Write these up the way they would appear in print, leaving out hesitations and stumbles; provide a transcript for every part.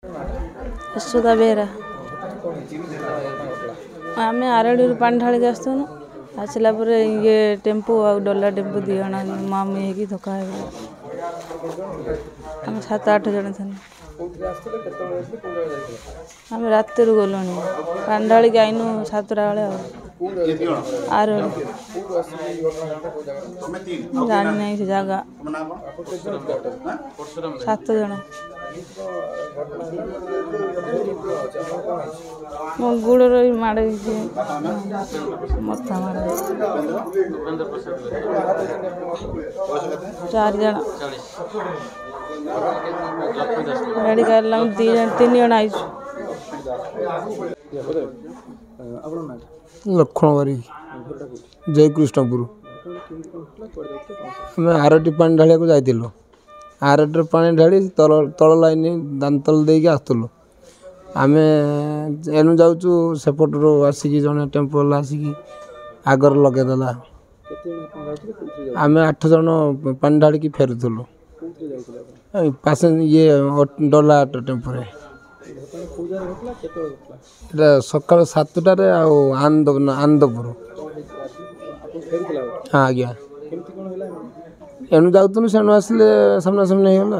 यशोदा बेहरा आम आरडी पानी ढाली आसुन आसला ये टेम्पो आ डला टेम्पो दी जन मामी है धक्का आम 7-8 जन थे आम रात गलु पानी ढाली आईनु 7टा बेले जानी ना से जगह 7 जन मो गुड़ माड़ मथा माड़ 4 जन मेडिकल 3 जन आई लक्षण बारी जय कृष्णपुर आम आरटी पानी ढालिया जाइलु आरटी पानी ढाली तल लाइन दांतल दे आसलु आम एनु जाऊँ सेपटर आसिक जड़े टेम्पो आसिक आगर लगेदेला आम 8 जन पानी ढाड़ी फेरुलु पासें ये डला टेम्पो सकाल 7टार आनंदपुर हाँ आज्ञा एनु जाऊँ से आसले सामना सामने होगा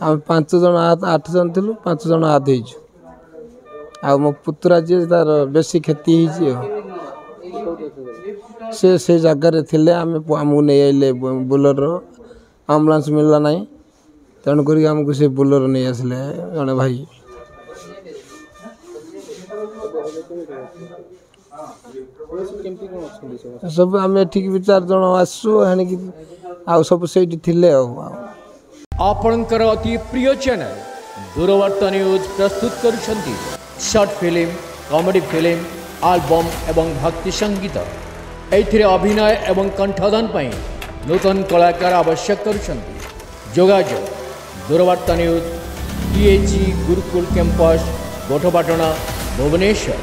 आम 5 जन 8 जन थी 5 जन आहत हो मो पुतरा जी तार बेसी क्षति से जगार थे आमको नहीं आइले बुलर आम्बुलांस मिलला ना तेणुक आमको से बुलर नहीं आसले जड़े भाई सब आम ठीक भी 4 जन आसु सब से आपणकर अति प्रिय चैनल दूरवार्ता न्यूज प्रस्तुत करुछंती short film comedy film album एवं भक्ति संगीत एथिरे अभिनय एवं कंठदान पई नूतन कलाकार आवश्यक करुछंती जोगाजोग Doorvarta news TAG Gurukul campus Gothapatna Bhubaneswar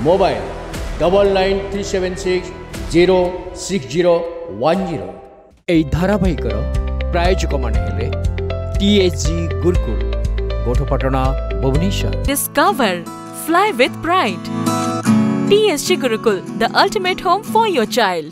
mobile 9937606010 এই ধারাবাহিকর प्रायोजक माने हेले TAG Gurukul Gothapatna Bhubaneswar Discover, fly with pride. TSG Gurukul, the ultimate home for your child.